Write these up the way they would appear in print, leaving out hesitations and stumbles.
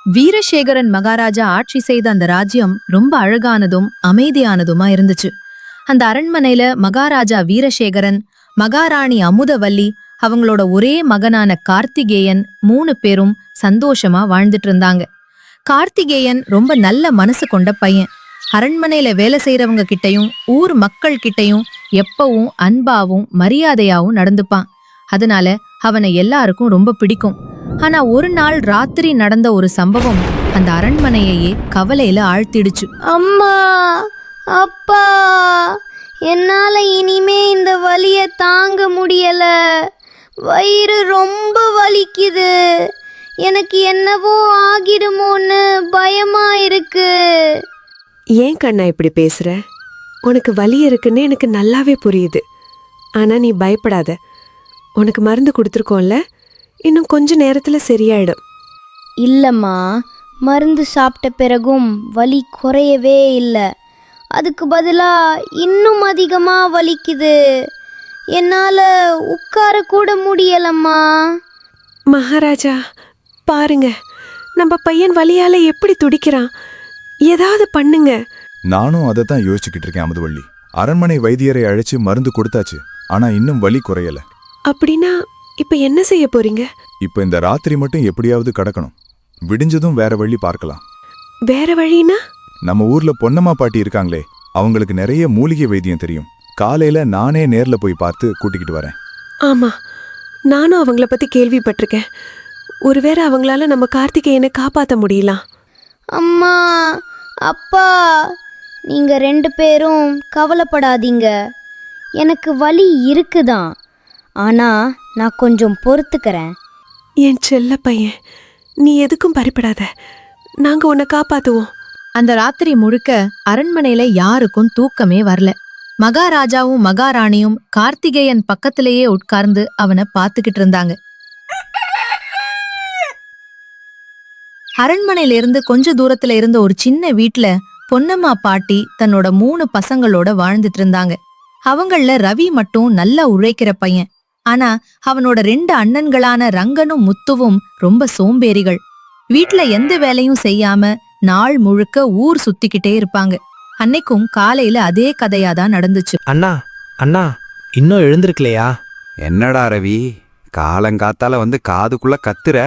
வீரசேகரன் மகாராஜா ஆட்சி செய்த அந்த ராஜ்யம் ரொம்ப அழகானதும் அமைதியானதுமா இருந்துச்சு. அந்த அரண்மனையில மகாராஜா வீரசேகரன், மகாராணி அமுதவல்லி, அவங்களோட ஒரே மகனான கார்த்திகேயன் 3 பேரும் சந்தோஷமா வாழ்ந்துட்டு இருந்தாங்க. கார்த்திகேயன் ரொம்ப நல்ல மனசு கொண்ட பையன். அரண்மனையில வேலை செய்யறவங்க கிட்டையும் ஊர் மக்கள் கிட்டையும் எப்பவும் அன்பாவும் மரியாதையாவும் நடந்துப்பான். அதனால அவனை எல்லாருக்கும் ரொம்ப பிடிக்கும். ஆனா ஒரு நாள் ராத்திரி நடந்த ஒரு சம்பவம் அந்த அரண்மனையையே கவலையில ஆழ்த்திடுச்சு. அம்மா, அப்பா, என்னால இனிமே இந்த வலிய தாங்க முடியல. வயிறு ரொம்ப வலிக்குது. எனக்கு என்னவோ ஆகிடுமோன்னு பயமா இருக்கு. ஏன் கண்ணா இப்படி பேசுற? உனக்கு வலி இருக்குன்னு எனக்கு நல்லாவே புரியுது. ஆனா நீ பயப்படாத. உனக்கு மருந்து கொடுத்துருக்கோம்ல, இன்னும் கொஞ்ச நேரத்துல சரியாயிடும். இல்லம்மா, மருந்து சாப்பிட்ட பிறகும் வலி குறையவே இல்லை. அதுக்கு பதிலா இன்னும் அதிகமா வலிக்குது. என்னால உட்கார கூட முடியலம்மா. மகாராஜா, பாருங்க, நம்ம பையன் வலியால எப்படி துடிக்கிறான். ஏதாவது பண்ணுங்க. நானும் அதை தான் யோசிச்சுக்கிட்டு இருக்கேன் அமுதவள்ளி. அரண்மனை வைத்தியரை அழைச்சு மருந்து கொடுத்தாச்சு, ஆனா இன்னும் வலி குறையல. அப்படின்னா இப்ப என்ன செய்ய போறீங்க? இப்ப இந்த ராத்திரி மட்டும் எப்படியாவது கடக்கணும். விடிஞ்சதும் வேற வழி பார்க்கலாம். வேற வழினா? நம்ம ஊர்ல பொன்னம்மா பாட்டி இருக்காங்களே, அவங்களுக்கு நிறைய மூலிகை வைத்தியம் தெரியும். காலையில நானே நேர்ல போய் பார்த்து கூட்டிக்கிட்டு வரேன். ஆமா, நானும் அவங்கள பத்தி கேள்விப்பட்டிருக்கேன். ஒருவேளை அவங்களால நம்ம கார்த்திகேயனை காப்பாத்த முடியலாம். அம்மா, அப்பா, நீங்க 2 பேரும் கவலைப்படாதீங்க. எனக்கு வலி இருக்குதான், ஆனா நான் கொஞ்சம் பொறுத்துக்கிறேன். என் செல்ல பையன், நீ எதுக்கும் பயப்படாத. நாங்க உன்னை காப்பாத்துவோம். அந்த ராத்திரி முழுக்க அரண்மனையில யாருக்கும் தூக்கமே வரல. மகாராஜாவும் மகாராணியும் கார்த்திகேயன் பக்கத்திலேயே உட்கார்ந்து அவனை பார்த்துக்கிட்டு இருந்தாங்க. அரண்மனையில இருந்து கொஞ்ச தூரத்துல இருந்த ஒரு சின்ன வீட்ல பொன்னம்மா பாட்டி தன்னோட 3 பசங்களோட வாழ்ந்துட்டு இருந்தாங்க. அவங்கள ரவி மட்டும் நல்லா உழைக்கிற பையன். ஆனா அவனோட 2 அண்ணன்களான ரங்கனும் முத்துவும் ரொம்ப சோம்பேறிகள். வீட்ல எந்த வேலையும் செய்யாம நாள் முழுக்க ஊர் சுத்திக்கிட்டே இருப்பாங்க. அன்னைக்கும் காலையில அதே கதையாதான் நடந்துச்சு. அண்ணா, அண்ணா, இன்னும் எழுந்திருக்கலையா? என்னடா ரவி, காலங்காத்தால வந்து காதுக்குள்ள கத்துற?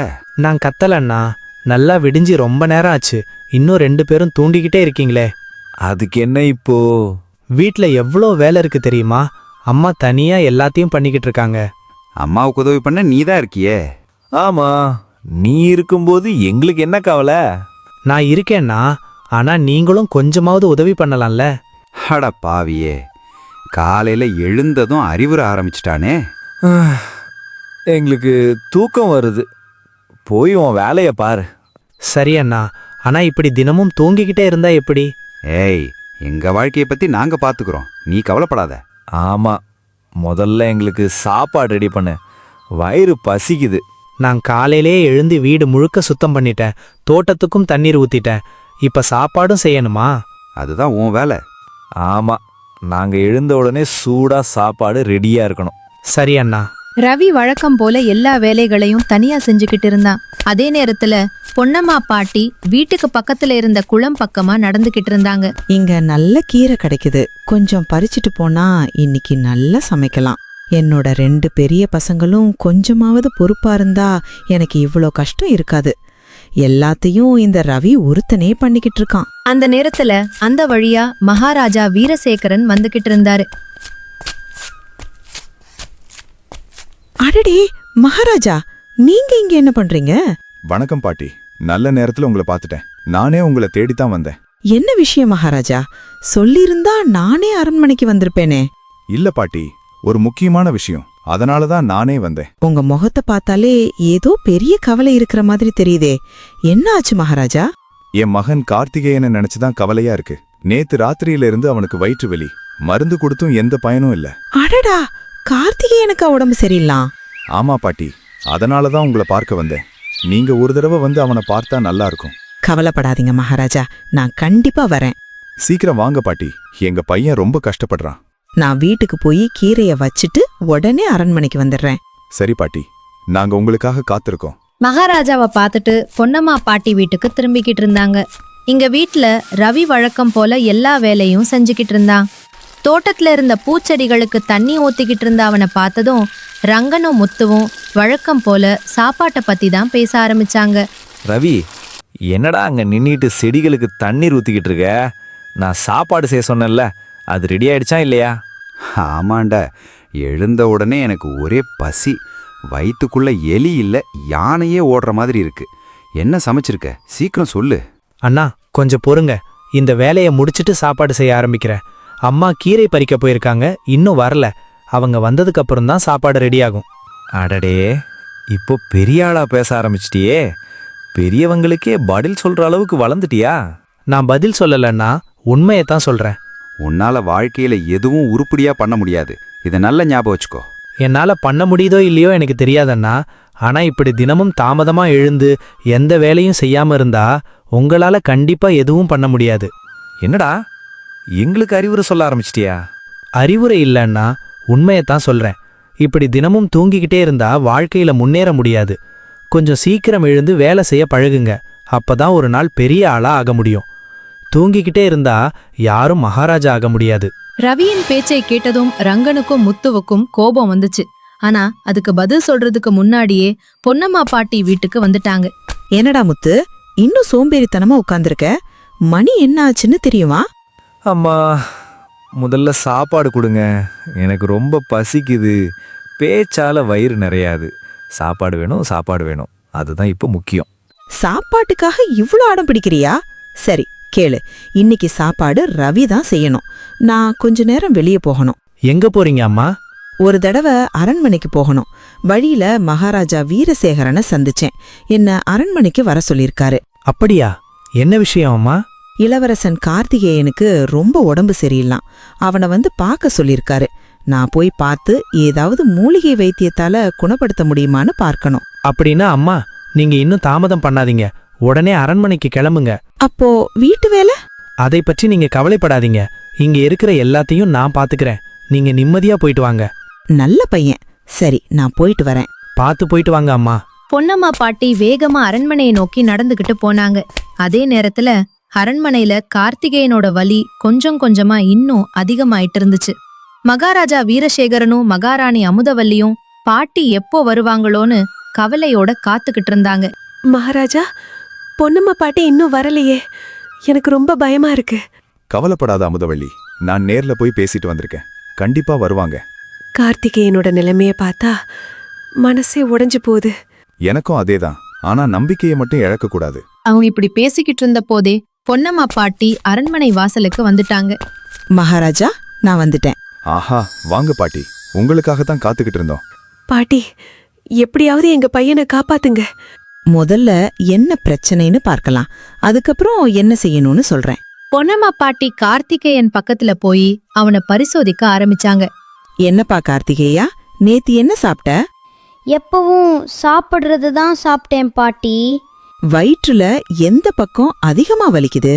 நான் கத்தல அண்ணா, நல்லா விடிஞ்சு ரொம்ப நேரம் ஆச்சு. இன்னும் 2 பேரும் தூண்டிக்கிட்டே இருக்கீங்களே. அதுக்கு என்ன இப்போ? வீட்ல எவ்வளோ வேலை இருக்கு தெரியுமா? அம்மா தனியா எல்லாத்தையும் பண்ணிக்கிட்டு இருக்காங்க. அம்மாவுக்கு உதவி பண்ண நீதான் இருக்கியே. ஆமா, நீ இருக்கும்போது எங்களுக்கு என்ன கவலை? நான் இருக்கேன்னா, ஆனா நீங்களும் கொஞ்சமாவது உதவி பண்ணலாம்ல. அட பாவியே, காலையில எழுந்ததும் அறிவுரை ஆரம்பிச்சிட்டானே. எங்களுக்கு தூக்கம் வருது. போய் உன் வேலைய பாரு. சரி அண்ணா, ஆனா இப்படி தினமும் தூங்கிக்கிட்டே இருந்தா எப்படி? ஏய், எங்க வாழ்க்கையை பத்தி நாங்க பாத்துக்கிறோம், நீ கவலைப்படாத. ஆமா, முதல்ல எங்களுக்கு சாப்பாடு ரெடி பண்ணு. வயிறு பசிக்குது. நான் காலையிலே எழுந்து வீடு முழுக்க சுத்தம் பண்ணிட்டேன். தோட்டத்துக்கும் தண்ணீர் ஊத்திட்டேன். இப்ப சாப்பாடும் செய்யணுமா? அதுதான் உன் வேலை. ஆமா, நாங்க எழுந்த உடனே சூடா சாப்பாடு ரெடியா இருக்கணும். சரி அண்ணா. ரவி வழக்கம் போல எல்லா வேலைகளையும் தனியா செஞ்சுக்கிட்டு இருந்தான். அதே நேரத்துல பொன்னம்மா பாட்டி வீட்டுக்கு பக்கத்துல இருந்த குளம் பக்கமா நடந்துகிட்டு இருந்தாங்க. இங்க நல்ல கீரை கிடைக்குது, கொஞ்சம் பறிச்சிட்டு போனா இன்னைக்கு நல்லா சமைக்கலாம். என்னோட 2 பெரிய பசங்களும் கொஞ்சமாவது பொறுப்பா இருந்தா எனக்கு இவ்ளோ கஷ்டம் இருக்காது. எல்லாத்தையும் இந்த ரவி ஒருத்தனே பண்ணிக்கிட்டு இருக்கான். அந்த நேரத்துல அந்த வழியா மகாராஜா வீரசேகரன் வந்துகிட்டு இருந்தாரு. அடடே மகாராஜா, நீங்க இங்க என்ன பண்றீங்க? வணக்கம் பாட்டி, நல்ல நேரத்துல உங்களை பார்த்துட்டேன். நானே உங்களை தேடித்தான் வந்தேன். என்ன விஷயம் மகாராஜா? சொல்லிருந்தா நானே அரண்மனைக்கு வந்திருப்பேனே. இல்ல பாட்டி, ஒரு முக்கியமான விஷயம், அதனாலதான் நானே வந்தேன். உங்க முகத்தை பார்த்தாலே ஏதோ பெரிய கவலை இருக்கிற மாதிரி தெரியுதே. என்ன ஆச்சு மகாராஜா? என் மகன் கார்த்திகேயனை நினைச்சுதான் கவலையா இருக்கு. நேத்து ராத்திரியில இருந்து அவனுக்கு வயிற்று வலி. மருந்து கொடுத்தும் எந்த பயனும் இல்ல. அடடா, கார்த்திகேயனுக்கு உடம்பு சரியில்லாம்? ஆமா பாட்டி, அதனாலதான் உங்களை பார்க்க வந்தேன். நீங்க ஒரு தடவை வந்து அவனை பார்த்தா நல்லா இருக்கும். கவலைப்படாதீங்க மகாராஜா, நான் கண்டிப்பா வரேன். சீக்கிரம் வாங்க பாட்டி, எங்க பையன் ரொம்ப கஷ்டப்படுறான். நான் வீட்டுக்கு போய் கீரைய வச்சிட்டு உடனே அரண்மனைக்கு வந்துடுறேன். சரி பாட்டி, நாங்க உங்களுக்காக காத்திருக்கோம். மகாராஜாவை பார்த்துட்டு பொன்னம்மா பாட்டி வீட்டுக்கு திரும்பிக்கிட்டு இருந்தாங்க. இங்க வீட்ல ரவி வழக்கம் போல எல்லா வேலையும் செஞ்சுக்கிட்டு இருந்தான். தோட்டத்துல இருந்த பூச்செடிகளுக்கு தண்ணி ஊத்திக்கிட்டு இருந்த அவனை பார்த்ததும் ரங்கனும் முத்துவும் வழக்கம் போல சாப்பாட்டை பத்தி தான் பேச ஆரம்பிச்சாங்க. ரவி, என்னடா அங்க நின்னுட்டு செடிகளுக்கு தண்ணீர் ஊத்திக்கிட்டு இருக்க? நான் சாப்பாடு செய்ய சொன்னேன்ல, அது ரெடி ஆயிடுச்சா இல்லையா? ஆமாண்டா, எழுந்த உடனே எனக்கு ஒரே பசி. வயிற்றுக்குள்ள எலி இல்ல யானையே ஓடுற மாதிரி இருக்கு. என்ன சமைச்சிருக்க? சீக்கிரம் சொல்லு. அண்ணா, கொஞ்சம் பொறுங்க. இந்த வேலையை முடிச்சிட்டு சாப்பாடு செய்ய ஆரம்பிக்கிறேன். அம்மா கீரை பறிக்க போயிருக்காங்க, இன்னும் வரல. அவங்க வந்ததுக்கு அப்புறம் தான் சாப்பாடு ரெடி ஆகும். அடடே, இப்போ பெரிய ஆளா பேச ஆரம்பிச்சிட்டியே. பெரியவங்களுக்கே பதில் சொல்ற அளவுக்கு வளர்ந்துட்டியா? நான் பதில் சொல்லலன்னா உண்மையைத்தான் சொல்றேன். உன்னால வாழ்க்கையில எதுவும் உருப்படியா பண்ண முடியாது. இதை நல்ல ஞாபகம் வச்சுக்கோ. என்னால பண்ண முடியுதோ இல்லையோ எனக்கு தெரியாதண்ணா. ஆனா இப்படி தினமும் தாமதமா எழுந்து எந்த வேலையும் செய்யாம இருந்தா உங்களால கண்டிப்பா எதுவும் பண்ண முடியாது. என்னடா, எங்களுக்கு அறிவுரை சொல்ல ஆரம்பிச்சிட்டியா? அறிவுரை இல்லைன்னா உண்மையைத்தான் சொல்றேன். இப்படி தினமும் தூங்கிக்கிட்டே இருந்தா வாழ்க்கையில முன்னேற முடியாது. கொஞ்சம் சீக்கிரம் எழுந்து வேலை செய்ய பழகுங்க. அப்பதான் ஒரு நாள் பெரிய ஆளா ஆக முடியும். தூங்கிக்கிட்டே இருந்தா யாரும் மகாராஜா ஆக முடியாது. ரவியின் பேச்சை கேட்டதும் ரங்கனுக்கும் முத்துவுக்கும் கோபம் வந்துச்சு. ஆனா அதுக்கு பதில் சொல்றதுக்கு முன்னாடியே பொன்னம்மா பாட்டி வீட்டுக்கு வந்துட்டாங்க. என்னடா முத்து, இன்னும் சோம்பேறித்தனமா உட்கார்ந்திருக்க? மணி என்ன ஆச்சுன்னு தெரியுமா? அம்மா, முதல்ல சாப்பாடு கொடுங்க. எனக்கு ரொம்ப பசிக்குது. பேச்சால வயிறு நிறையாது. சாப்பாடு வேணும், சாப்பாடு வேணும். அதுதான் இப்போ முக்கியம். சாப்பாட்டுக்காக இவ்ளோ அடம் பிடிக்கிறியா? சரி கேளு, இன்னைக்கு சாப்பாடு ரவி தான் செய்யணும். நான் கொஞ்ச நேரம் வெளியே போகணும். எங்க போறீங்க அம்மா? ஒரு தடவை அரண்மனைக்கு போகணும். வழியில மகாராஜா வீரசேகரனை சந்திச்சேன். என்ன அரண்மனைக்கு வர சொல்லியிருக்காரு. அப்படியா? என்ன விஷயம் அம்மா? இளவரசன் கார்த்திகேயனுக்கு ரொம்ப உடம்பு சரியில்லாம். அவனை வந்து பார்க்க சொல்லியிருக்காரு. நான் போய் பார்த்து ஏதாவது மூலிகை வைத்தியத்தால குணப்படுத்த முடியுமான்னு பார்க்கணும். அப்படின்னா அம்மா, நீங்க இன்னும் தாமதம் பண்ணாதீங்க. உடனே அரண்மனைக்கு கிளம்புங்க. அப்போ வீட்டு வேலை? அதை பற்றி நீங்க கவலைப்படாதீங்க. இங்க இருக்கிற எல்லாத்தையும் நான் பாத்துக்கிறேன். நீங்க நிம்மதியா போயிட்டு வாங்க. நல்ல பையன். சரி, நான் போயிட்டு வரேன். பார்த்து போயிட்டு வாங்க அம்மா. பொன்னம்மா பாட்டி வேகமா அரண்மனையை நோக்கி நடந்துகிட்டு போனாங்க. அதே நேரத்துல அரண்மனையில கார்த்திகேயனோட வலி கொஞ்சம் கொஞ்சமா இன்னும் அதிகமாயிட்டு இருந்துச்சு. மகாராஜா வீரசேகரனும் மகாராணி அமுதவல்லியும் பாட்டி எப்போ வருவாங்களோன்னு கவலையோட காத்துக்கிட்டு இருந்தாங்க. மகாராஜா, பொன்னம்மா பாட்டி இன்னும் வரலையே. எனக்கு ரொம்ப பயமா இருக்கு. கவலைப்படாத அமுதவள்ளி, நான் நேர்ல போய் பேசிட்டு வந்திருக்கேன். கண்டிப்பா வருவாங்க. கார்த்திகேயனோட நிலைமைய பார்த்தா மனசே உடைஞ்சு போகுது. எனக்கும் அதேதான். ஆனா நம்பிக்கையை மட்டும் இழக்கக்கூடாது. அவங்க இப்படி பேசிக்கிட்டு இருந்த போதே பொன்னம்மா பாட்டி அரண்மனை வாசலுக்கு வந்துட்டாங்க. மகாராஜா, நான் வந்துட்டேன். ஆஹா, வாங்க பாட்டி. உங்களுக்காகத்தான் காத்துக்கிட்டு இருந்தோம். பாட்டி, எப்படியாவது எங்க பையனை காப்பாத்துங்க. முதல்ல என்ன பிரச்சனைன்னு பார்க்கலாம். அதுக்கப்புறம் என்ன செய்யணும்னு சொல்றேன். பொன்னம்மா பாட்டி கார்த்திகேயன் பக்கத்துல போய் அவனை பரிசோதிக்க ஆரம்பிச்சாங்க. என்னப்பா கார்த்திகேயா, நேத்து என்ன சாப்பிட்ட? எப்பவும் சாப்பிடுறது தான் சாப்பிட்டேன் பாட்டி. வயிற்றுல எந்த பக்கம் அதிகமா வலிக்குது?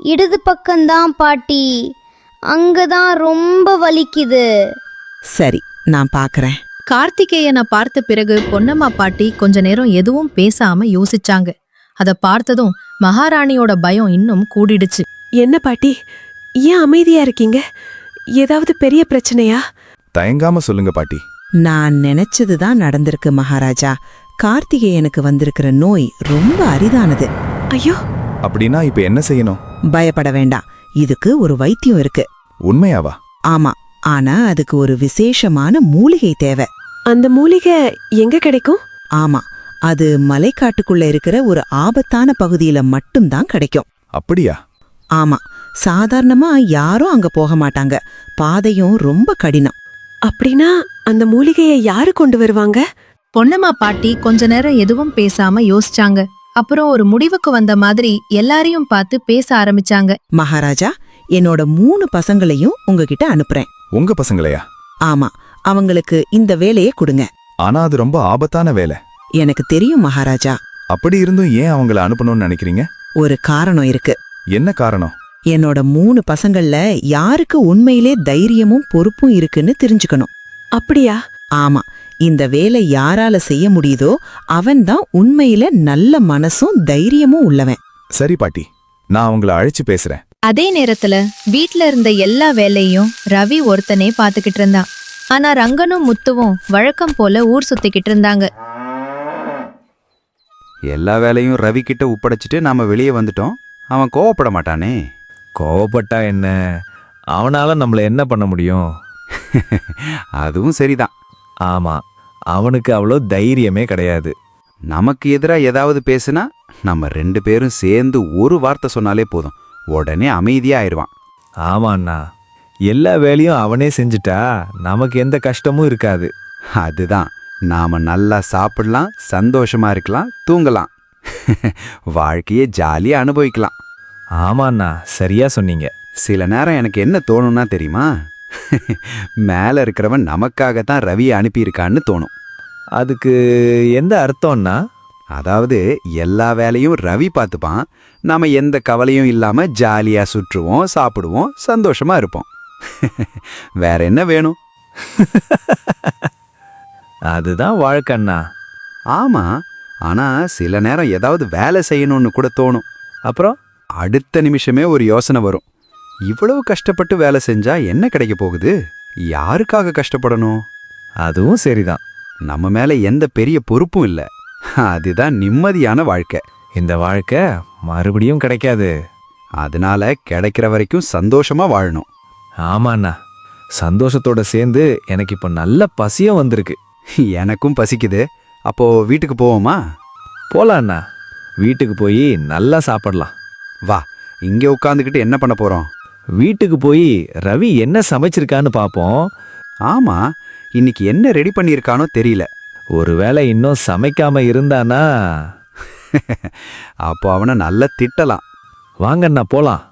இடது பக்கம்தான் பாட்டி. அங்கதான் ரொம்ப வலிக்குது. சரி, நான் பார்க்கறேன். கார்த்திகேயனை பார்த்த பிறகு பொன்னம்மா பாட்டி கொஞ்ச நேரம் எதுவும் பேசாம யோசிச்சாங்க. அத பார்த்ததும் மகாராணியோட பயம் இன்னும் கூடிடுச்சு. என்ன பாட்டி, ஏன் அமைதியா இருக்கீங்க? ஏதாவது பெரிய பிரச்சனையா? தயங்காம சொல்லுங்க பாட்டி. நான் நினைச்சதுதான் நடந்திருக்கு மகாராஜா. கார்த்திகேயனுக்கு வந்திருக்கிற நோய் ரொம்ப அரிதானது. ஐயோ, அப்படின்னா இப்ப என்ன செய்யணும்? பயப்பட வேண்டாம். இதுக்கு ஒரு வைத்தியம் இருக்கு. உண்மையாவா? ஆமா, ஆனா அதுக்கு ஒரு விசேஷமான மூலிகை தேவை. அந்த மூலிகை எங்க கிடைக்கும்? ஆமா, அது மலைக்காட்டுக்குள்ள இருக்கிற ஒரு ஆபத்தான பகுதியில மட்டும்தான் கிடைக்கும். அப்படியா? ஆமா, சாதாரணமா யாரும் அங்க போக மாட்டாங்க. பாதையும் ரொம்ப கடினம். அப்படின்னா அந்த மூலிகையை யாரு கொண்டு வருவாங்க? பொன்னம்மா பாட்டி கொஞ்ச நேரம் எதுவும் பேசாம யோசிச்சாங்க. அப்புறம் ஒரு முடிவுக்கு வந்த மாதிரி எல்லாரையும் பார்த்து பேச ஆரம்பிச்சாங்க. மகாராஜா, என்னோட 3 பசங்களையும் உங்ககிட்ட அனுப்புறேன். உங்க பசங்களையா? ஆமா, அவங்களுக்கு இந்த வேலையை கொடுங்க. ஆனா அது ரொம்ப ஆபத்தான வேலை. எனக்கு தெரியும் மகாராஜா. அப்படி இருந்தும் ஏன் அவங்கள அனுப்பணும்னு நினைக்கிறீங்க? ஒரு காரணம் இருக்கு. என்ன காரணம்? என்னோட 3 பசங்கள்ல யாருக்கு உண்மையிலே தைரியமும் பொறுப்பும் இருக்குன்னு தெரிஞ்சுக்கணும். அப்படியா? ஆமா, இந்த வேலை யாரால செய்ய முடியுதோ அவன்தான் உண்மையில நல்ல மனசும் தைரியமும் உள்ளவன். சரி பாட்டி, நான் அவங்கள அழைச்சு பேசுறேன். அதே நேரத்துல வீட்ல இருந்த எல்லா வேலையும் ரவி ஒருத்தனே பாத்துக்கிட்டு இருந்தான். ஆனா ரங்கனும் முத்துவும் வழக்கம் போல ஊர் சுத்திக்கிட்டு இருந்தாங்க. எல்லா வேலையும் ரவி கிட்ட ஒப்படைச்சிட்டு நாம வெளியே வந்துட்டோம். அவன் கோவப்பட மாட்டானே. கோவப்பட்டா என்ன, அவனால நம்மள என்ன பண்ண முடியும்? அதுவும் சரிதான். ஆமா, அவனுக்கு அவ்வளோ தைரியமே கிடையாது. நமக்கு எதிரா ஏதாவது பேசுனா நம்ம 2 பேரும் சேர்ந்து ஒரு வார்த்தை சொன்னாலே போதும், உடனே அமைதியா ஆயிடுவான். ஆமாண்ணா, எல்லா வேலையும் அவனே செஞ்சுட்டா நமக்கு எந்த கஷ்டமும் இருக்காது. அதுதான், நாம நல்லா சாப்பிடலாம், சந்தோஷமா இருக்கலாம், தூங்கலாம். வாழ்க்கையே ஜாலியா அனுபவிக்கலாம். ஆமாண்ணா, சரியா சொன்னீங்க. சில நேரம் எனக்கு என்ன தோணும்னா தெரியுமா, மேல இருக்கிறவன் நமக்காகத்தான் ரவியை அனுப்பியிருக்கான்னு தோணும். அதுக்கு எந்த அர்த்தம்னா? அதாவது எல்லா வேலையும் ரவி பார்த்துப்பான், நாம எந்த கவலையும் இல்லாம ஜாலியா சுற்றுவோம், சாப்பிடுவோம், சந்தோஷமா இருப்போம். வேற என்ன வேணும்? அதுதான் வாழ்க்கண்ணா. ஆமா, ஆனா சில நேரம் ஏதாவது வேலை செய்யணும்னு கூட தோணும். அப்புறம் அடுத்த நிமிஷமே ஒரு யோசனை வரும். இவ்வளவு கஷ்டப்பட்டு வேலை செஞ்சா என்ன கிடைக்க போகுது? யாருக்காக கஷ்டப்படணும்? அதுவும் சரிதான். நம்ம மேல எந்த பெரிய பொறுப்பும் இல்ல. அதுதான் நிம்மதியான வாழ்க்கை. இந்த வாழ்க்கை மறுபடியும் கிடைக்காது. அதனால கிடைக்கிற வரைக்கும் சந்தோஷமா வாழணும். ஆமாண்ணா, சந்தோஷத்தோட சேர்ந்து எனக்கு இப்ப நல்ல பசியும் வந்திருக்கு. எனக்கும் பசிக்குது. அப்போ வீட்டுக்கு போவோமா? போலாண்ணா, வீட்டுக்கு போய் நல்லா சாப்பிடலாம். வா, இங்கே உட்காந்துக்கிட்டு என்ன பண்ண போறோம்? வீட்டுக்கு போய் ரவி என்ன சமைச்சிருக்கான்னு பாப்போம். ஆமா, இன்னைக்கு என்ன ரெடி பண்ணியிருக்கானோ தெரியல. ஒருவேளை இன்னும் சமைக்காம இருந்தானா? அப்போ அவனை நல்லா திட்டலாம். வாங்கண்ணா போலாம்.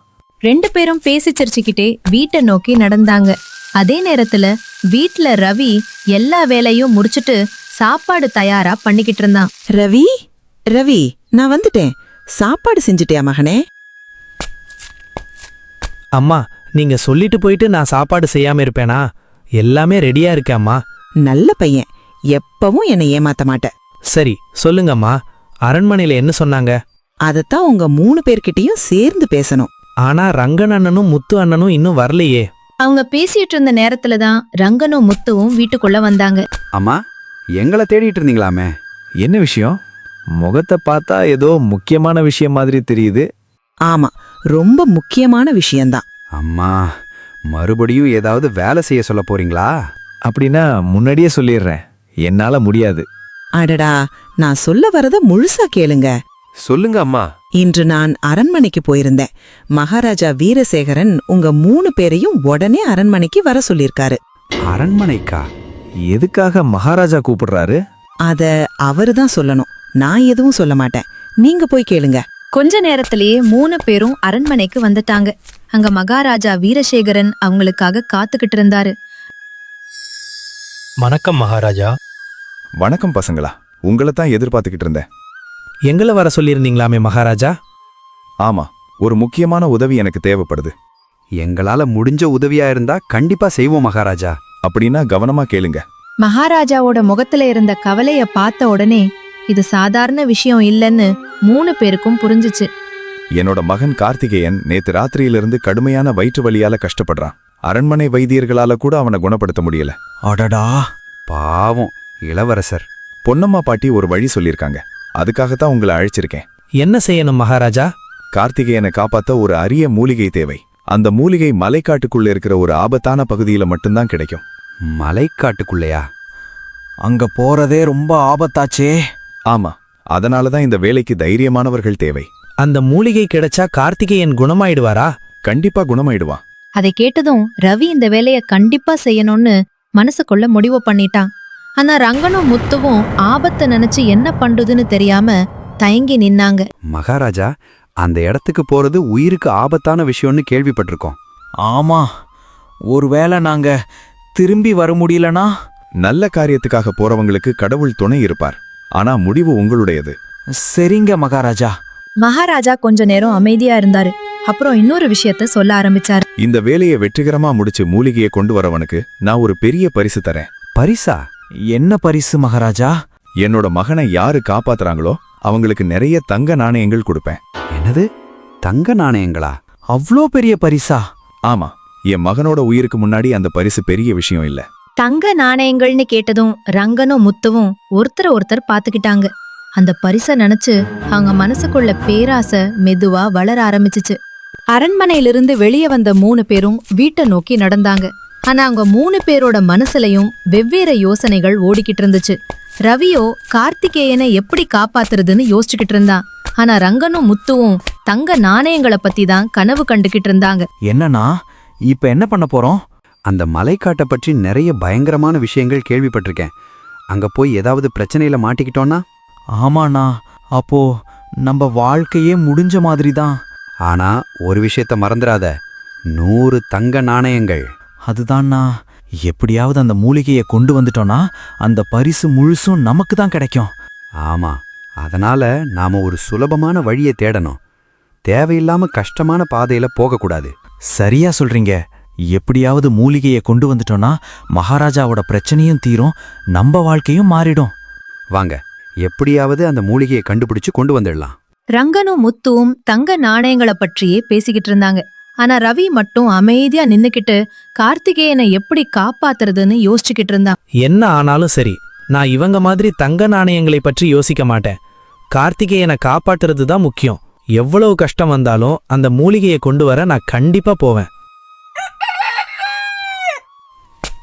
2 பேரும் பேசி சிரிச்சுக்கிட்டே வீட்டை நோக்கி நடந்தாங்க. அதே நேரத்துல வீட்ல ரவி எல்லா வேலையும் முடிச்சிட்டு சாப்பாடு தயாரா பண்ணிக்கிட்டு இருந்தான். ரவி, ரவி, நான் வந்துட்டேன். சாப்பாடு செஞ்சுட்டியா மகனே? அம்மா, நீங்க சொல்லிட்டு போயிட்டு நான் சாப்பாடு செய்யாம இருப்பேனா? எல்லாமே ரெடியா இருக்கேம்மா. நல்ல பையன், எப்பவும் என்னை ஏமாத்த மாட்ட. சரி சொல்லுங்கம்மா, அரண்மனையில என்ன சொன்னாங்க? அதத்தான் உங்க 3 பேர்கிட்டயும் சேர்ந்து பேசணும். ஆனா ரங்கன் அண்ணனும் முத்து அண்ணனும் இன்னும் வரலையே. அவங்க பேசிட்டு இருந்த நேரத்துல தான் ரங்கனும் முத்துவும் வீட்டுக்குள்ள வந்தாங்க. அம்மா, எங்களை தேடிட்டு இருந்தீங்களாமே? என்ன விஷயம்? முகத்தை பார்த்தா ஏதோ முக்கியமான விஷயம் மாதிரி தெரியுது. ஆமா, ரொம்ப முக்கியமான விஷயம்தான். அம்மா, மறுபடியும் ஏதாவது வேலை செய்ய சொல்ல போறீங்களா? அப்படின்னா முன்னாடியே சொல்லிடுறேன், என்னால முடியாது. அடடா, நான் சொல்ல வரத முழுசா கேளுங்க. சொல்லுங்க அம்மா. இன்று நான் அரண்மனைக்கு போயிருந்தேன். மகாராஜா வீரசேகரன் உங்க 3 பேரையும் உடனே அரண்மனைக்கு வர சொல்லிருக்காரு. அரண்மனைக்கா? எதுக்காக மகாராஜா கூப்பிடுறாரு? அத அவருதான் சொல்லணும். நான் எதுவும் சொல்ல மாட்டேன். நீங்க போய் கேளுங்க. கொஞ்ச நேரத்திலேயே 3 பேரும் அரண்மனைக்கு வந்துட்டாங்க. அங்க மகாராஜா வீரசேகரன் அவங்களுக்காக காத்துக்கிட்டு இருந்தாரு. வணக்கம் மகாராஜா. வணக்கம் பசங்களா, உங்களை தான் எதிர்பார்த்துக்கிட்டு இருந்தேன். எங்களை வர சொல்லியிருந்தீங்களாமே மகாராஜா? ஆமா, ஒரு முக்கியமான உதவி எனக்கு தேவைப்படுது. எங்களால முடிஞ்ச உதவியா இருந்தா கண்டிப்பா செய்வோம் மகாராஜா. அப்படின்னா கவனமா கேளுங்க. மகாராஜாவோட முகத்துல இருந்த கவலைய பார்த்த உடனே இது சாதாரண விஷயம் இல்லைன்னு 3 பேருக்கும் புரிஞ்சுச்சு. என்னோட மகன் கார்த்திகேயன் நேத்து ராத்திரியிலிருந்து கடுமையான வயிற்று வலியால கஷ்டப்படுறான். அரண்மனை வைத்தியர்களால கூட அவனை குணப்படுத்த முடியல. அடடா, பாவம் இளவரசர். பொன்னம்மா பாட்டி ஒரு வழி சொல்லியிருக்காங்க. அதுக்காகத்தான் உங்களை அழைச்சிருக்கேன். என்ன செய்யணும் மகாராஜா? கார்த்திகேயனை காப்பாத்த ஒரு அரிய மூலிகை தேவை. அந்த மூலிகை மலைக்காட்டுக்குள்ள இருக்கிற ஒரு ஆபத்தான பகுதியில மட்டும்தான் கிடைக்கும். மலைக்காட்டுக்குள்ளையா? அங்க போறதே ரொம்ப ஆபத்தாச்சே. ஆமா, அதனாலதான் இந்த வேலைக்கு தைரியமானவர்கள் தேவை. அந்த மூலிகை கிடைச்சா கார்த்திகேயன் குணமாயிடுவாரா? கண்டிப்பா குணமாயிடுவான். அதை கேட்டதும் ரவி இந்த வேலைய கண்டிப்பா செய்யணும்னு மனசுக்குள்ள முடிவு பண்ணிட்டான். ஆனா ரங்கனும் முத்துவும் ஆபத்தை நினைச்சு என்ன பண்றதுன்னு தெரியாம தயங்கி நின்னாங்க. மகாராஜா, அந்த இடத்துக்கு போறது உயிருக்கு ஆபத்தான விஷயம்னு கேள்விப்பட்டிருக்கோம். ஆமா, ஒருவேளை நாங்க திரும்பி வர முடியலனா? நல்ல காரியத்துக்காக போறவங்களுக்கு கடவுள் துணை இருப்பார். ஆனா முடிவு உங்களுடையது. சரிங்க மகாராஜா. மகாராஜா கொஞ்ச நேரம் அமைதியா இருந்தாரு. அப்புறம் இன்னொரு விஷயத்த சொல்ல ஆரம்பிச்சாரு. இந்த வேலையை வெற்றிகரமா முடிச்சு மூலிகையை கொண்டு வரவனுக்கு நான் ஒரு பெரிய பரிசு தரேன். பரிசா? என்ன பரிசு மகாராஜா? என்னோட மகனை யாரு காப்பாத்துறாங்களோ அவங்களுக்கு நிறைய தங்க நாணயங்கள் கொடுப்பேன். என்னது, தங்க நாணயங்களா? அவ்ளோ பெரிய பரிசா? ஆமா, என் மகனோட உயிருக்கு முன்னாடி அந்த பரிசு பெரிய விஷயம் இல்ல. தங்க நாணயங்கள்னு கேட்டதும் ரங்கனும் முத்துவும் ஒருத்தர் பாத்துக்கிட்டாங்க. அந்த பரிசை நினைச்சு அவங்க மனசுக்குள்ள பேராசை மெதுவா வளர ஆரம்பிச்சுச்சு. அரண்மனையிலிருந்து வெளியே வந்த 3 பேரும் வீட்டை நோக்கி நடந்தாங்க. ஆனா அவங்க 3 பேரோட மனசுலயும் வெவ்வேறு யோசனைகள் ஓடிக்கிட்டு இருந்துச்சு. ரவியோ கார்த்திகேயனை எப்படி காப்பாத்துறதுன்னு யோசிச்சுக்கிட்டு இருந்தான். ஆனா ரங்கனும் முத்துவும் தங்க நாணயங்களை பத்தி தான் கனவு கண்டுகிட்டு இருந்தாங்க. என்னண்ணா, இப்ப என்ன பண்ண போறோம்? அந்த மலைக்காட்டை பற்றி நிறைய பயங்கரமான விஷயங்கள் கேள்விப்பட்டிருக்கேன். அங்க போய் ஏதாவது பிரச்சனையில மாட்டிக்கிட்டோன்னா? ஆமாண்ணா, அப்போ நம்ம வாழ்க்கையே முடிஞ்ச மாதிரி தான். ஆனா ஒரு விஷயத்த மறந்துடாத, 100 தங்க நாணயங்கள். அதுதான்ண்ணா, எப்படியாவது அந்த மூலிகையை கொண்டு வந்துட்டோம்னா அந்த பரிசு முழுசும் நமக்கு தான் கிடைக்கும். ஆமா, அதனால நாம ஒரு சுலபமான வழியை தேடணும். தேவையில்லாம கஷ்டமான பாதையில போகக்கூடாது. சரியா சொல்றீங்க. எப்படியாவது மூலிகையை கொண்டு வந்துட்டோம்னா மகாராஜாவோட பிரச்சனையும் தீரும், நம்ம வாழ்க்கையும் மாறிடும். வாங்க, எப்படியாவது அந்த மூலிகையை கண்டுபிடிச்சு கொண்டு வந்துடலாம். ரங்கனும் முத்துவும் தங்க நாணயங்களை பற்றியே பேசிக்கிட்டு இருந்தாங்க. ஆனா ரவி மட்டும் அமைதியா நின்னுக்கிட்டு கார்த்திகேயனை எப்படி காப்பாத்துறதுன்னு யோசிச்சுக்கிட்டு இருந்தான். என்ன ஆனாலும் சரி, நான் இவங்க மாதிரி தங்க நாணயங்களை பற்றி யோசிக்க மாட்டேன். கார்த்திகேயனை காப்பாத்துறது தான் முக்கியம். எவ்வளவு கஷ்டம் வந்தாலும் அந்த மூலிகையை கொண்டு வர நான் கண்டிப்பா போவேன்.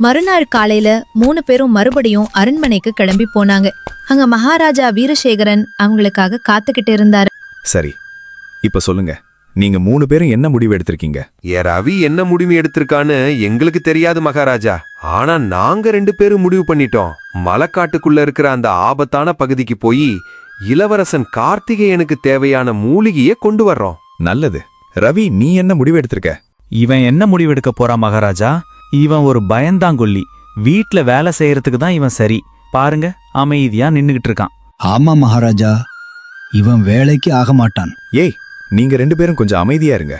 மறுநாள் காலையில 3 பேரும் மறுபடியும் அரண்மனைக்கு கிளம்பி போனாங்க. அங்க மகாராஜா வீரசேகரன் அவங்களுக்காக காத்துக்கிட்டு இருந்தாரு. சரி, இப்ப சொல்லுங்க, நீங்க 3 பேரும் என்ன முடிவு எடுத்திருக்கீங்க? ரவி என்ன முடிவு எடுத்திருக்கான்னு எங்களுக்கு தெரியாது மகாராஜா. ஆனா நாங்க 2 பேரும் முடிவு பண்ணிட்டோம். மலைக்காட்டுக்குள்ள இருக்கிற அந்த ஆபத்தான பகுதிக்கு போய் இளவரசன் கார்த்திகேயனுக்கு தேவையான மூலிகையை கொண்டு வர்றோம். நல்லது. ரவி, நீ என்ன முடிவு எடுத்திருக்க? இவன் என்ன முடிவெடுக்க போறான் மகாராஜா? இவன் ஒரு பயந்தாங்கொல்லி. வீட்ல வேலை செய்யறதுக்கு தான் இவன் சரி. பாருங்க, அமைதியா நின்னுகிட்டு இருக்கான். ஆமா மகாராஜா, இவன் வேலைக்கு ஆக மாட்டான். ஏய், நீங்க 2 பேரும் கொஞ்சம் அமைதியா இருங்க.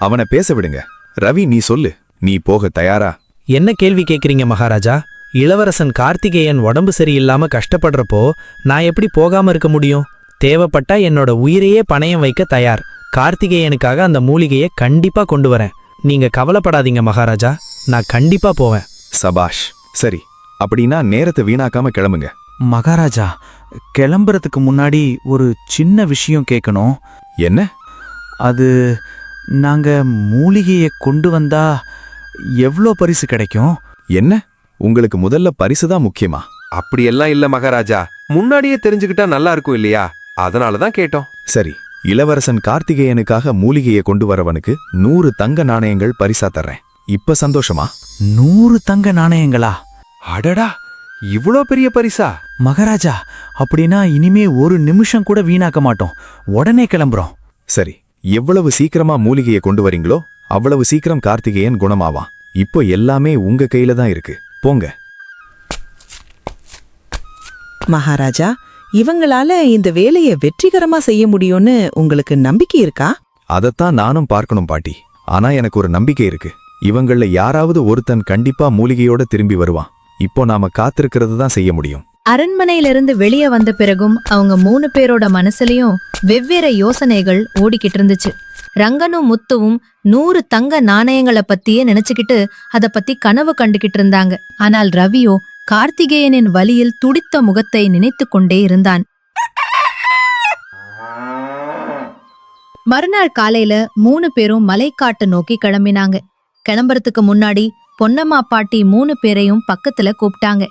அவனை பேச விடுங்க. ரவி, நீ சொல்லு, நீ போக தயாரா? என்ன கேள்வி கேக்குறீங்க மகாராஜா? இளவரசன் கார்த்திகேயன் உடம்பு சரியில்லாம கஷ்டப்படுறப்போ நான் எப்படி போகாம இருக்க முடியும்? தேவைப்பட்டா என்னோட உயிரையே பணயம் வைக்க தயார். கார்த்திகேயனுக்காக அந்த மூலிகையை கண்டிப்பா கொண்டு வரேன். நீங்க கவலைப்படாதீங்க மகாராஜா, நான் கண்டிப்பா போவேன். சபாஷ். சரி, அப்படின்னா நேரத்தை வீணாக்காம கிளம்புங்க. மகாராஜா, கிளம்புறதுக்கு முன்னாடி ஒரு சின்ன விஷயம் கேட்கணும். என்ன? அது, நாங்க மூலிகையை கொண்டு வந்தா எவ்வளோ பரிசு கிடைக்கும்? என்ன, உங்களுக்கு முதல்ல பரிசு தான் முக்கியமா? அப்படியெல்லாம் இல்ல மகாராஜா, முன்னாடியே தெரிஞ்சுக்கிட்டா நல்லா இருக்கும் இல்லையா? அதனாலதான் கேட்டோம். சரி, இளவரசன் கார்த்திகேயனுக்காக மூலிகையை கொண்டு வரவனுக்கு 100 தங்க நாணயங்கள் பரிசா தர்றேன். இப்ப சந்தோஷமா? 100 தங்க நாணயங்களா? அடடா, இவ்ளோ பெரிய பரிசா? மகாராஜா, அப்படின்னா இனிமே ஒரு நிமிஷம் கூட வீணாக்க மாட்டோம். உடனே கிளம்புறோம். சரி, எவ்வளவு சீக்கிரமா மூலிகையை கொண்டு வரீங்களோ அவ்வளவு சீக்கிரம் கார்த்திகேயன் குணமாவான். இப்போ எல்லாமே உங்க கையில தான் இருக்கு. போங்க. மகாராஜா, இவங்களால இந்த வேலையை வெற்றிகரமா செய்ய முடியும்னு உங்களுக்கு நம்பிக்கை இருக்கா? அதத்தான் நானும் பார்க்கணும் பாட்டி. ஆனா எனக்கு ஒரு நம்பிக்கை இருக்கு. இவங்கள யாராவது ஒருத்தன் கண்டிப்பா மூலிகையோட திரும்பி வருவான். இப்போ நாம காத்திருக்கிறது தான் செய்ய முடியும். அரண்மனையிலிருந்து வெளியே வந்த பிறகும் அவங்க 3 பேரோட மனசுலயும் வெவ்வேறு யோசனைகள் ஓடிக்கிட்டு இருந்துச்சு. ரங்கனும் முத்துவும் 100 தங்க நாணயங்களை பத்தியே நினைச்சுக்கிட்டு அத பத்தி கனவு கண்டுகிட்டு இருந்தாங்க. ஆனால் ரவியோ கார்த்திகேயனின் வலியில் துடித்த முகத்தை நினைத்து கொண்டே இருந்தான். மறுநாள் காலையில 3 பேரும் மலைக்காட்டு நோக்கி கிளம்பினாங்க. கிளம்புறதுக்கு முன்னாடி பொன்னம்மா பாட்டி 3 பேரையும் பக்கத்துல கூப்பிட்டாங்க.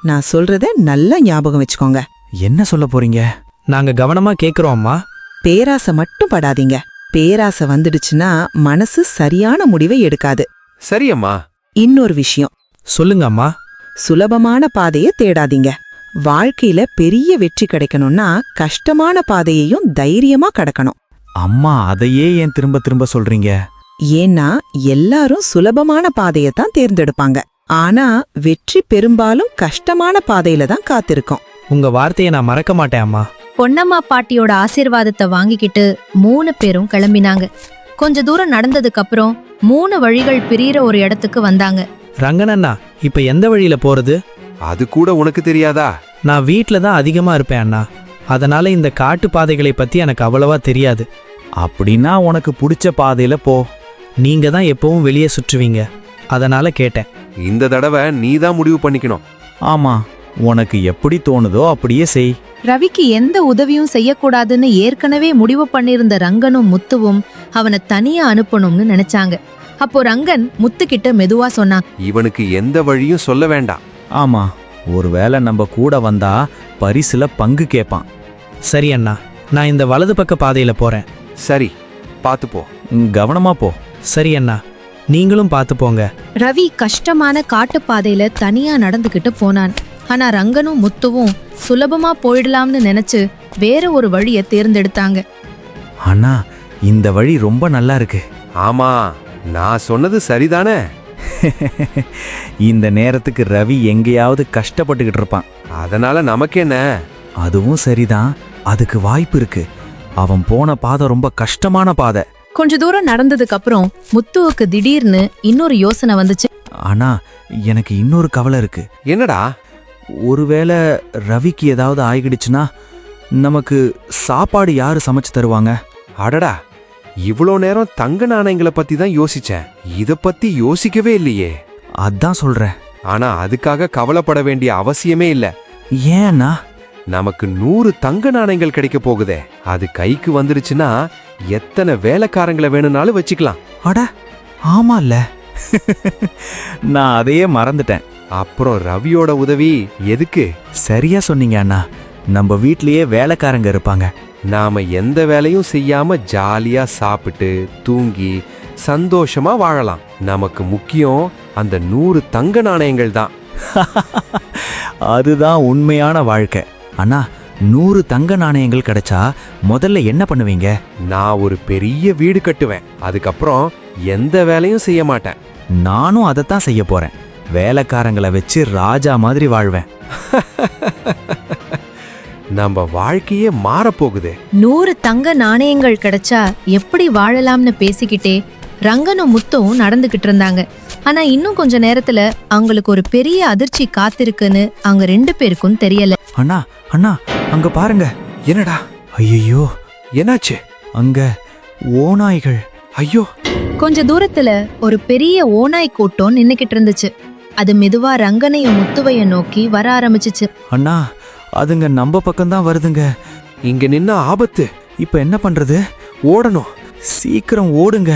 நான் சொல்றத நல்லா ஞாபகம் வச்சுக்கோங்க. என்ன சொல்ல போறீங்க? நாங்க கவனமா கேக்குறோம் அம்மா. பேராசை மட்டும் படாதீங்க. பேராசை வந்துடுச்சுன்னா மனசு சரியான முடிவை எடுக்காது. சரியம்மா. இன்னொரு விஷயம், சொல்லுங்க அம்மா. சுலபமான பாதையை தேடாதீங்க. வாழ்க்கையில பெரிய வெற்றி கிடைக்கணும்னா கஷ்டமான பாதையையும் தைரியமா கடக்கணும். அம்மா, அதையே ஏன் திரும்ப திரும்ப சொல்றீங்க? ஏன்னா எல்லாரும் சுலபமான பாதையை தான் தேர்ந்தெடுப்பாங்க. ஆனா வெற்றி பெரும்பாலும் கஷ்டமான பாதையில தான் காத்திருக்கும். உங்க வார்த்தையை நான் மறக்க மாட்டேன் அம்மா. பொன்னம்மா பாட்டியோட ஆசீர்வாதத்தை வாங்கிக்கிட்டு 3 பேரும் கிளம்பினாங்க. கொஞ்ச தூரம் நடந்ததுக்கு அப்புறம் 3 வழிகள் பிரியிற ஒரு இடத்துக்கு வந்தாங்க. ரங்கனண்ணா, இப்ப எந்த வழியில போறது? அது கூட உனக்கு தெரியாதா? நான் வீட்டில் தான் அதிகமாக இருப்பேன் அண்ணா. அதனால இந்த காட்டு பாதைகளை பற்றி எனக்கு அவ்வளவா தெரியாது. அப்படின்னா உனக்கு பிடிச்ச பாதையில போ. நீங்க தான் எப்பவும் வெளியே சுற்றுவீங்க, அதனால கேட்டேன். இந்த தடவை நீ தான் முடிவு பண்ணிக்கணும். ஆமா, உனக்கு எப்படி தோணுதோ அப்படியே செய். ரவிக்கு எந்த உதவியும் செய்யக்கூடாதுன்னு ஏற்கனவே முடிவு பண்ணியிருந்த ரங்கனும் முத்துவும் அவனை தனியா அனுப்பணும்னு நினைச்சாங்க. அப்போ ரங்கன் முத்துக்கிட்ட மெதுவா சொன்னான், இவனுக்கு எந்த வழியும் சொல்ல வேண்டாம். ஆமா, ஒருவேளை நம்ம கூட வந்தா பரிசுல பங்கு கேட்பான். சரி அண்ணா, நான் இந்த வலது பக்க பாதையில போறேன். சரி, பாத்து போ. கவனமா போ. சரி அண்ணா, நீங்களும் பார்த்து போங்க. ரவி கஷ்டமான காட்டுப்பாதையில தனியா நடந்துகிட்டு போனான். ஆனா ரங்கனும் முத்துவும் சுலபமா போயிடலாம்னு நினைச்சு வேற ஒரு வழியை தேர்ந்தெடுத்தாங்க. அண்ணா, இந்த வழி ரொம்ப நல்லா இருக்கு. ஆமா, நான் சொன்னது சரிதானே? இந்த நேரத்துக்கு ரவி எங்கேயாவது கஷ்டப்பட்டுக்கிட்டு இருப்பான். அதனால நமக்கு என்ன? அதுவும் சரிதான், அதுக்கு வாய்ப்பு இருக்கு. அவன் போன பாதை ரொம்ப கஷ்டமான பாதை. கொஞ்ச தூரம் நடந்ததுக்கு அப்புறம் முத்துவுக்கு திடீர்னு இன்னொரு யோசனை வந்துச்சு. ஆனா எனக்கு இன்னொரு கவலை இருக்கு. என்னடா? ஒருவேளை ரவிக்கு ஏதாவது ஆகிடுச்சுன்னா நமக்கு சாப்பாடு யாரு சமைச்சு தருவாங்க? அடடா, இவ்வளோ நேரம் தங்க நாணயங்களை பத்தி தான் யோசிச்சேன். இத பத்தி யோசிக்கவே இல்லையே. அதான் சொல்றேன். ஆனா அதுக்காக கவலைப்பட வேண்டிய அவசியமே இல்ல. ஏன்னா நமக்கு 100 தங்க நாணயங்கள் கிடைக்க போகுதே. அது கைக்கு வந்துடுச்சுன்னா எத்தனை வேலைக்காரங்களை வேணும்னாலும் வச்சுக்கலாம். அட ஆமால்ல, நான் அதையே மறந்துட்டேன். அப்புறம் ரவியோட உதவி எதுக்கு? சரியா சொன்னீங்க அண்ணா, நம்ம வீட்லயே வேலைக்காரங்க இருப்பாங்க. நாம எந்த வேலையும் செய்யாம ஜாலியா சாப்பிட்டு தூங்கி சந்தோஷமா வாழலாம். நமக்கு முக்கியம் அந்த 100 தங்க நாணயங்கள் தான். அதுதான் உண்மையான வாழ்க்கை. அண்ணா, 100 தங்க நாணயங்கள் கிடைச்சா முதல்ல என்ன பண்ணுவீங்க? நான் ஒரு பெரிய வீடு கட்டுவேன். அதுக்கப்புறம் எந்த வேலையும் செய்ய மாட்டேன். நானும் அதைத்தான் செய்ய போறேன். வேலைக்காரங்களை வச்சு ராஜா மாதிரி வாழ்வேன். நம்ம வாழ்க்கையே மாறப்போகுது. 100 தங்க நாணயங்கள் கிடைச்சா எப்படி வாழலாம்னு பேசிக்கிட்டே ரங்கனும் முத்தும் நடந்துகிட்டு இருந்தாங்க. ஆனா இன்னும் கொஞ்ச நேரத்துல அவங்களுக்கு ஒரு பெரிய அதிர்ச்சி காத்திருக்குன்னு அவங்க 2 பேருக்கும் தெரியல. அண்ணா அண்ணா, அங்க பாருங்க. என்னடா? ஐயோ, என்னாச்சு? அங்க ஓநாய்கள். ஐயோ! கொஞ்ச தூரத்துல ஒரு பெரிய ஓநாய் கூட்டம் நின்னுகிட்டு இருந்துச்சு. அது மெதுவா ரங்கனையும் முத்துவையும் நோக்கி வர ஆரம்பிச்சுச்சு. அண்ணா, அதுங்க நம்ம பக்கம்தான் வருதுங்க. இங்க நின்னா ஆபத்து. இப்ப என்ன பண்றது? ஓடணும். சீக்கிரம் ஓடுங்க.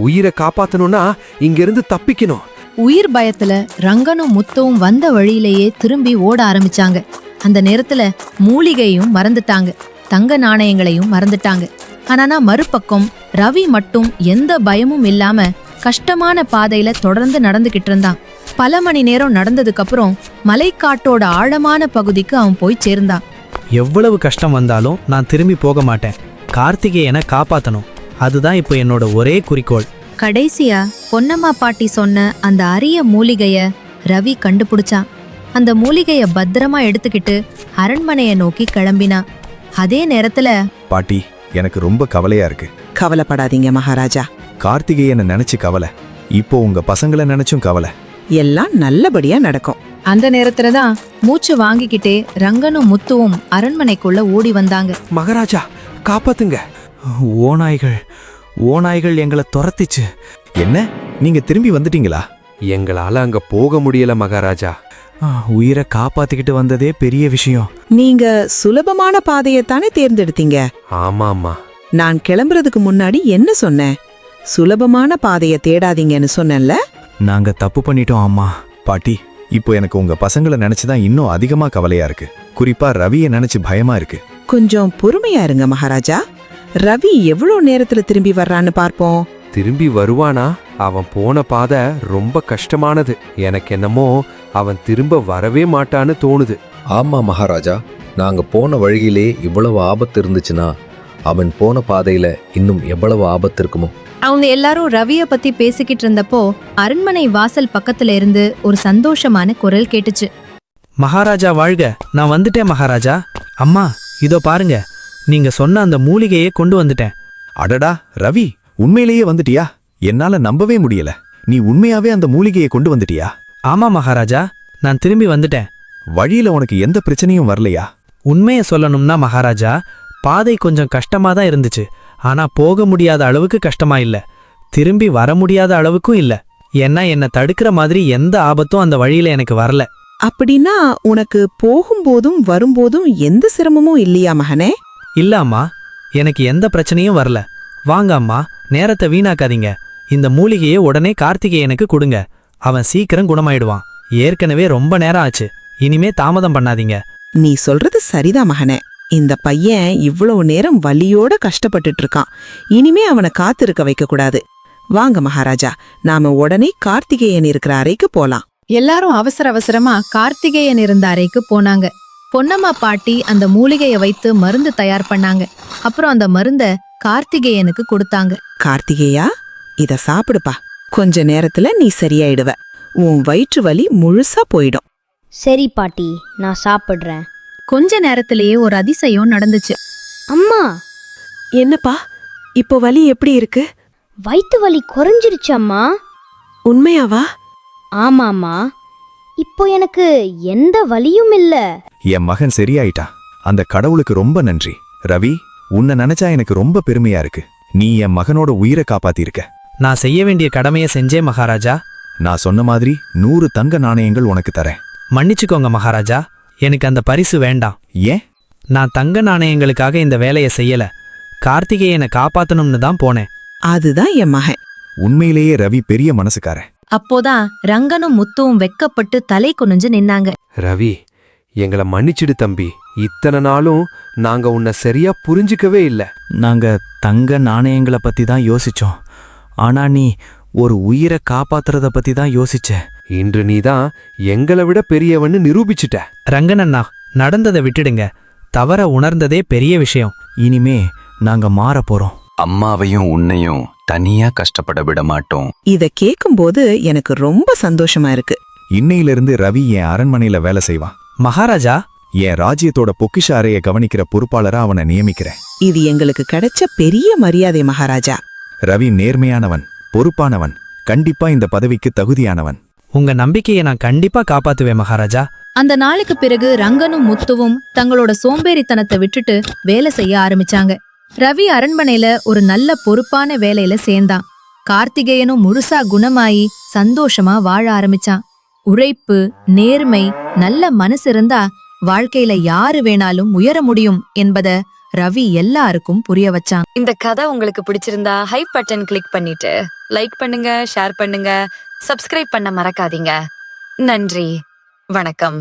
உயிரை காப்பாத்தணும்னா இங்க இருந்து தப்பிக்கணும். உயிர் பயத்துல ரங்கனும் முத்துவும் வந்த வழியிலேயே திரும்பி ஓட ஆரம்பிச்சாங்க. அந்த நேரத்துல மூலிகையும் மறந்துட்டாங்க, தங்க நாணயங்களையும் மறந்துட்டாங்க. ஆனா மறுபக்கம் ரவி மட்டும் எந்த பயமும் இல்லாம கஷ்டமான பாதையில தொடர்ந்து நடந்துகிட்டு இருந்தான். பல மணி நேரம் நடந்ததுக்கு அப்புறம் மலைக்காட்டோட ஆழமான பகுதிக்கு அவன் போய் சேர்ந்தான். எவ்வளவு கஷ்டம் வந்தாலும் நான் திரும்பி போக மாட்டேன். கார்த்திகேயனை காப்பாத்தணும், அதுதான் இப்போ என்னோட ஒரே குறிக்கோள். கடைசியா பொன்னம்மா பாட்டி சொன்ன அந்த அரிய மூலிகைய ரவி கண்டுபிடிச்சான். அந்த மூலிகைய பத்திரமா எடுத்துக்கிட்டு அரண்மனைய நோக்கி கிளம்பினான். அதே நேரத்துல, பாட்டி, எனக்கு ரொம்ப கவலையா இருக்கு. கவலைப்படாதீங்க மகாராஜா, கார்த்திகேயனை நினைச்சு கவலை, இப்போ உங்க பசங்களை நினைச்சும் கவலை. எல்லாம் நல்லபடியா நடக்கும். அந்த நேரத்துலதான் மூச்சு வாங்கிக்கிட்டே ரங்கனும் முத்துவும் அரண்மனைக்குள்ள ஓடி வந்தாங்க. மகாராஜா, காப்பாத்துங்க. ஓநாய்கள் ஓநாய்கள் எங்களை துரத்திச்சு. என்ன, நீங்க திரும்பி வந்துட்டீங்களா? எங்களால அங்க போக முடியல மகாராஜா. உயிரை காப்பாத்திக்கிட்டு வந்ததே பெரிய விஷயம். நீங்க சுலபமான பாதையைத்தானே தேர்ந்தெடுத்தீங்க. ஆமாமா, நான் கிளம்புறதுக்கு முன்னாடி என்ன சொன்னேன்? சுலபமான பாதையை தேடாதீங்கன்னு சொன்னேன்ல. நாங்க தப்பு பண்ணிட்டோம் அம்மா. பாட்டி, இப்போ எனக்கு உங்க பசங்களை நினைச்சுதான் இன்னும் அதிகமா கவலையா இருக்கு. குறிப்பா ரவியை நினைச்சு பயமா இருக்கு. கொஞ்சம் பொறுமையா இருங்க மகாராஜா. ரவி எவ்வளவு நேரத்துல திரும்பி வர்றான்னு பார்ப்போம். திரும்பி வருவானா? அவன் போன பாதை ரொம்ப கஷ்டமானது. எனக்கு என்னமோ அவன் திரும்ப வரவே மாட்டான்னு தோணுது. ஆமா மகாராஜா, நாங்க போன வழியிலே இவ்வளவு ஆபத்து இருந்துச்சுன்னா அவன் போன பாதையில இன்னும் எவ்வளவு ஆபத்து இருக்குமோ. அவங்க எல்லாரும் ரவிய பத்தி பேசிக்கிட்டு இருந்தப்போ அரண்மனை வாசல் பக்கத்துல இருந்து ஒரு சந்தோஷமான குரல் கேட்டுச்சு. மகாராஜா வாழ்க, நான் வந்துட்டேன் மகாராஜா. அம்மா, இதோ பாருங்க, நீங்க சொன்ன அந்த மூலிகையை கொண்டு வந்துட்டேன். அடடா ரவி, உண்மையிலேயே வந்துட்டியா? என்னால நம்பவே முடியல. நீ உண்மையாவே அந்த மூலிகையை கொண்டு வந்துட்டியா? ஆமா மகாராஜா, நான் திரும்பி வந்துட்டேன். வழியில உனக்கு எந்த பிரச்சனையும் வரலையா? உண்மையை சொல்லணும்னா மகாராஜா, பாதை கொஞ்சம் கஷ்டமா தான் இருந்துச்சு. ஆனா போக முடியாத அளவுக்கு கஷ்டமா இல்ல, திரும்பி வர முடியாத அளவுக்கும் இல்ல. ஏன்னா என்னை தடுக்கிற மாதிரி எந்த ஆபத்தும் அந்த வழியில எனக்கு வரல. அப்படின்னா உனக்கு போகும்போதும் வரும்போதும் எந்த சிரமமும் இல்லையா மகனே? இல்ல அம்மா, எனக்கு எந்த பிரச்சனையும் வரல. வாங்க அம்மா, நேரத்தை வீணாக்காதீங்க. இந்த மூலிகையை உடனே கார்த்திகேயனுக்கு கொடுங்க. அவன் சீக்கிரம் குணமாயிடுவான். ஏற்கனவே ரொம்ப நேரம் ஆச்சு. இனிமே தாமதம் பண்ணாதீங்க. நீ சொல்றது சரிதான் மகனே. இந்த பையன் இவ்வளவு நேரம் வலியோட கஷ்டப்பட்டுட்டு இருக்கான். இனிமே அவனை காத்திருக்க வைக்க கூடாது. வாங்க மகாராஜா, நாம உடனே கார்த்திகேயன் இருக்கிற அறைக்கு போலாம். எல்லாரும் அவசர அவசரமா கார்த்திகேயன் இருந்த அறைக்கு போனாங்க. பொன்னம்மா பாட்டி அந்த மூலிகையை வைத்து மருந்து தயார் பண்ணாங்க. அப்புறம் அந்த மருந்த கார்த்திகேயனுக்கு கொடுத்தாங்க. கார்த்திகேயா, இத சாப்பிடுப்பா. கொஞ்ச நேரத்துல நீ சரியாயிடுவ. உன் வயிற்று வலி முழுசா போயிடும். சரி பாட்டி, நான் சாப்பிடுறேன். கொஞ்ச நேரத்திலேயே ஒரு அதிசயம் நடந்துச்சு. அம்மா, என்னப்பா, இப்போ வலி எப்படி இருக்கு? வயிற்று வலி குறைஞ்சிருச்சு அம்மா. உண்மையாவா? ஆமாம்மா, இப்போ எனக்கு எந்த வலியும் இல்ல. என் மகன் சரியாயிட்டா. அந்த கடவுளுக்கு ரொம்ப நன்றி. ரவி, உன்னை நினைச்சா எனக்கு ரொம்ப பெருமையா இருக்கு. நீ என் மகனோட உயிரை காப்பாத்திருக்க. நான் செய்ய வேண்டிய கடமையை செஞ்சேன் மகாராஜா. நான் சொன்ன மாதிரி 100 தங்க நாணயங்கள் உனக்கு தரேன். மன்னிச்சுக்கோங்க மகாராஜா, எனக்கு அந்த பரிசு வேண்டாம். ஏன்? நான் தங்க நாணயங்களுக்காக இந்த வேலையை செய்யல. கார்த்திகேயனை காப்பாத்தணும்னு தான் போனேன். அதுதான் என் மகன். உண்மையிலேயே ரவி பெரிய மனசுக்காரன். அப்போதான் ரங்கனும் முத்துவும் வெக்கப்பட்டு தலை குனிஞ்சு நின்னாங்க. ரவி, எங்களை மன்னிச்சிடு தம்பி. இத்தனை நாளும் நாங்க உன்னை சரியா புரிஞ்சுக்கவே இல்ல. நாங்க தங்க நாணயங்களை பத்தி தான் யோசிச்சோம். ஆனா நீ ஒரு உயிரை காப்பாத்துறத பத்தி தான் யோசிச்ச. இன்று நீதான் எங்களை விட பெரியவன்னு நிரூபிச்சிட்ட. ரங்கனண்ணா, நடந்ததை விட்டுடுங்க. தவற உணர்ந்ததே பெரிய விஷயம். இனிமே நாங்க மாற போறோம். அம்மாவையும் உன்னையும் தனியா கஷ்டப்பட விட மாட்டோம். இத கேக்கும்போது எனக்கு ரொம்ப சந்தோஷமா இருக்கு. இன்னையிலிருந்து ரவி என் அரண்மனையில வேலை செய்வான். மகாராஜா, என் ராஜ்யத்தோட பொக்கிஷ அறையை கவனிக்கிற பொறுப்பாளரா அவனை நியமிக்கிறேன். இது எங்களுக்கு கிடைச்ச பெரிய மரியாதை மகாராஜா. ரவி நேர்மையானவன், பொறுப்பானவன், கண்டிப்பா இந்த பதவிக்கு தகுதியானவன். உங்க நம்பிக்கையை நான் கண்டிப்பா காப்பாத்துவேன் மகாராஜா. அந்த நாளுக்கு பிறகு ரங்கனும் முத்துவும் தங்களோட சோம்பேறித்தனத்தை விட்டுட்டு வேலை செய்ய ஆரம்பிச்சாங்க. ரவி அரண்மனையில ஒரு நல்ல பொறுப்பான வேலையில சேர்ந்தான். கார்த்திகேயனும் முழுசா குணமாயி சந்தோஷமா வாழ ஆரம்பிச்சான். உழைப்பு, நேர்மை, நல்ல மனசு இருந்தா வாழ்க்கையில யாரு வேணாலும் உயர முடியும் என்பத ரவி எல்லாருக்கும் புரிய வச்சான். இந்த கதை உங்களுக்கு பிடிச்சிருந்தா ஹைப் பட்டன் கிளிக் பண்ணிட்டு லைக் பண்ணுங்க, ஷேர் பண்ணுங்க, சப்ஸ்கிரைப் பண்ண மறக்காதீங்க. நன்றி, வணக்கம்.